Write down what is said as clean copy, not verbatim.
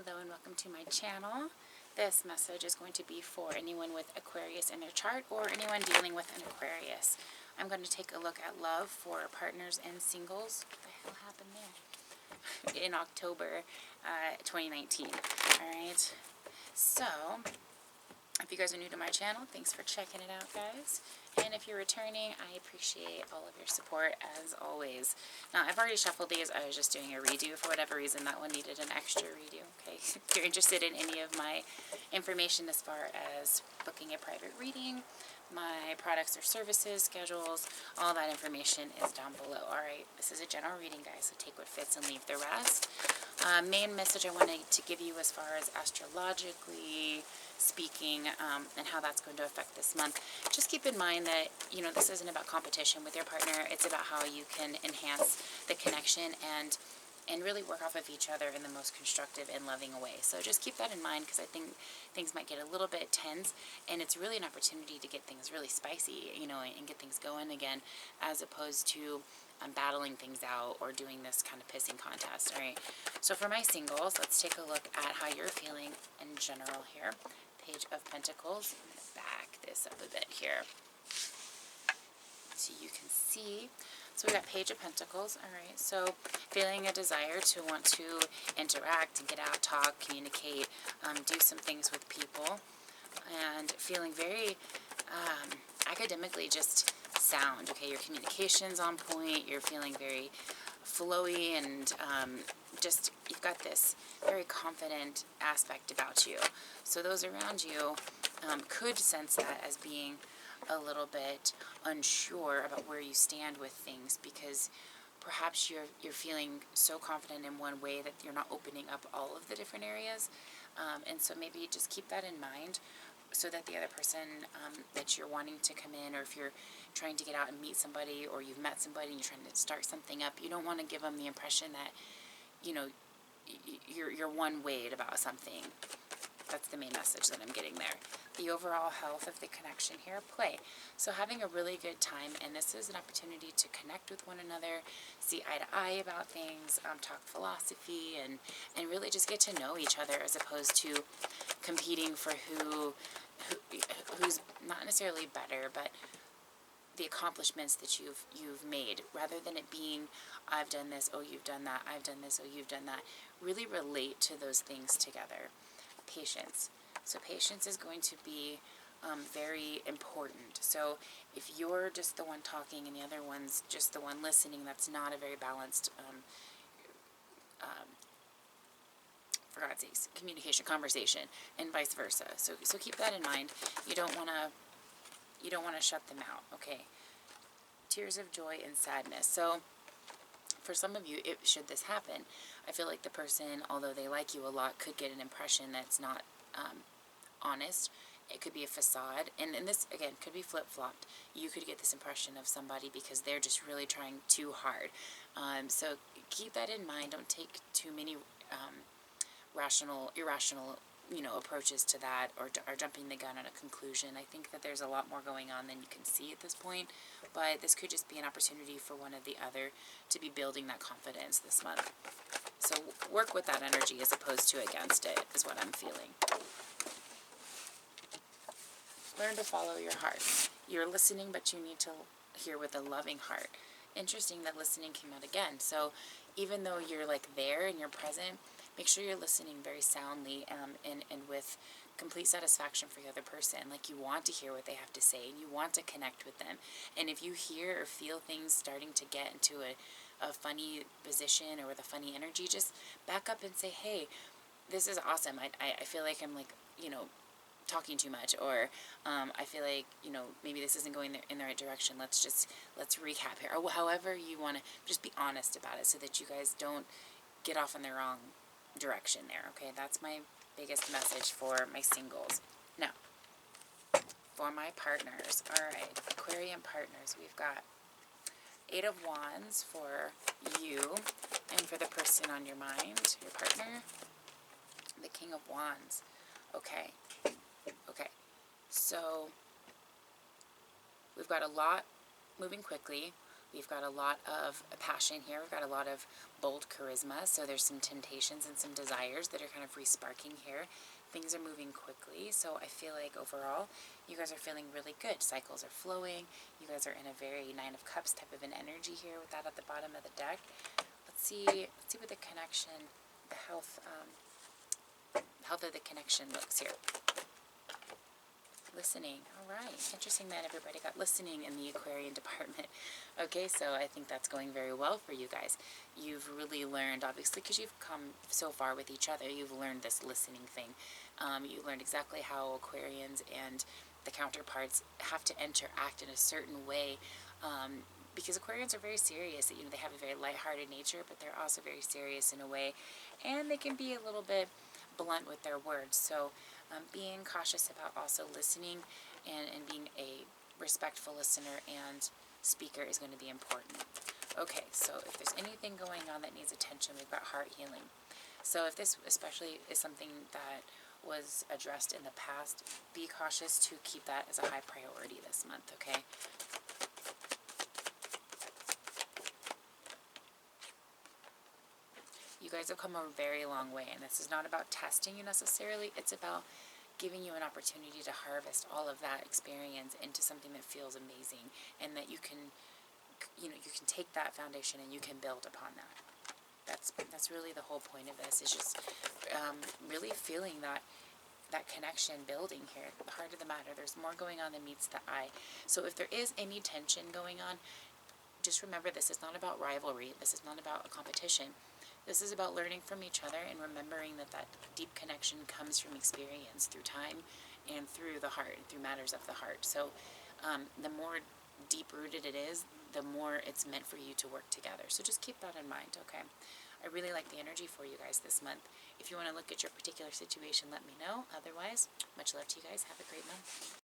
Hello and welcome to my channel. This message is going to be for anyone with Aquarius in their chart or anyone dealing with an Aquarius. I'm going to take a look at love for partners and singles. What the hell happened there? In October 2019. Alright, so if you guys are new to my channel, thanks for checking it out, guys. And if you're returning, I appreciate all of your support as always. Now, I've already shuffled these. I was just doing a redo. For whatever reason, that one needed an extra redo, okay? If you're interested in any of my information as far as booking a private reading, my products or services, schedules, all that information is down below. Alright, this is a general reading, guys, so take what fits and leave the rest. Main message I wanted to give you as far as astrologically speaking, and how that's going to affect this month. Just keep in mind that, you know, this isn't about competition with your partner. It's about how you can enhance the connection and really work off of each other in the most constructive and loving way. So just keep that in mind, because I think things might get a little bit tense, and it's really an opportunity to get things really spicy, you know, and get things going again, as opposed to battling things out or doing this kind of pissing contest. All right, so for my singles, let's take a look at how you're feeling in general here. Page of Pentacles. I'm going to back this up a bit here so you can see. So we got Page of Pentacles. Alright, so feeling a desire to want to interact and get out, talk, communicate, do some things with people, and feeling very academically just sound. Okay, your communication's on point, you're feeling very flowy, and just, you've got this very confident aspect about you. So those around you could sense that as being a little bit unsure about where you stand with things, because perhaps you're feeling so confident in one way that you're not opening up all of the different areas, and so maybe just keep that in mind, so that the other person that you're wanting to come in, or if you're trying to get out and meet somebody, or you've met somebody and you're trying to start something up, you don't want to give them the impression that, you know, you're one-wayed about something. That's the main message that I'm getting there. The overall health of the connection here, play. So having a really good time, and this is an opportunity to connect with one another, see eye to eye about things, talk philosophy, and really just get to know each other, as opposed to competing for who's not necessarily better, but the accomplishments that you've made, rather than it being, I've done this, oh you've done that, I've done this, oh you've done that. Really relate to those things together. Patience. So patience is going to be very important. So if you're just the one talking and the other one's just the one listening, that's not a very balanced for God's sakes, communication, conversation, and vice versa. So keep that in mind. You don't want to shut them out, okay? Tears of joy and sadness. So for some of you, should this happen, I feel like the person, although they like you a lot, could get an impression that's not honest. It could be a facade, and this, again, could be flip-flopped. You could get this impression of somebody because they're just really trying too hard. So keep that in mind. Don't take too many irrational, you know, approaches to that, or jumping the gun on a conclusion. I think that there's a lot more going on than you can see at this point, but this could just be an opportunity for one or the other to be building that confidence this month. So work with that energy as opposed to against it, is what I'm feeling. Learn to follow your heart. You're listening, but you need to hear with a loving heart. Interesting that listening came out again. So even though you're like there and you're present, make sure you're listening very soundly, and with complete satisfaction for the other person. Like, you want to hear what they have to say, and you want to connect with them. And if you hear or feel things starting to get into a funny position or with a funny energy, just back up and say, hey, this is awesome. I feel like I'm, like, you know, talking too much, or I feel like, you know, maybe this isn't going in the right direction. Let's recap here, or however you want to. Just be honest about it, so that you guys don't get off in the wrong direction there. Okay, that's my biggest message for my singles. Now, for my partners, alright, Aquarian partners, we've got 8 of Wands for you, and for the person on your mind, your partner, the King of Wands. Okay, so we've got a lot moving quickly, We've got a lot of passion here. We've got a lot of bold charisma. So there's some temptations and some desires that are kind of re-sparking here. Things are moving quickly. So I feel like overall, you guys are feeling really good. Cycles are flowing. You guys are in a very Nine of Cups type of an energy here with that at the bottom of the deck. Let's see what the connection, the health of the connection looks here. Listening. All right. Interesting that everybody got listening in the Aquarian department. Okay, so I think that's going very well for you guys. You've really learned, obviously, because you've come so far with each other, you've learned this listening thing. You learned exactly how Aquarians and the counterparts have to interact in a certain way, because Aquarians are very serious. You know, they have a very lighthearted nature, but they're also very serious in a way, and they can be a little bit blunt with their words. So being cautious about also listening and being a respectful listener and speaker is going to be important. Okay, so if there's anything going on that needs attention, we've got heart healing. So if this especially is something that was addressed in the past, be cautious to keep that as a high priority this month, okay? You guys have come a very long way, and this is not about testing you necessarily. It's about giving you an opportunity to harvest all of that experience into something that feels amazing, and that you can, you can take that foundation and you can build upon that. That's really the whole point of this, is just really feeling that connection building here at the heart of the matter. There's more going on than meets the eye. So if there is any tension going on, just remember, this is not about rivalry. This is not about a competition. This is about learning from each other and remembering that deep connection comes from experience through time and through the heart, through matters of the heart. So the more deep-rooted it is, the more it's meant for you to work together. So just keep that in mind, okay? I really like the energy for you guys this month. If you want to look at your particular situation, let me know. Otherwise, much love to you guys. Have a great month.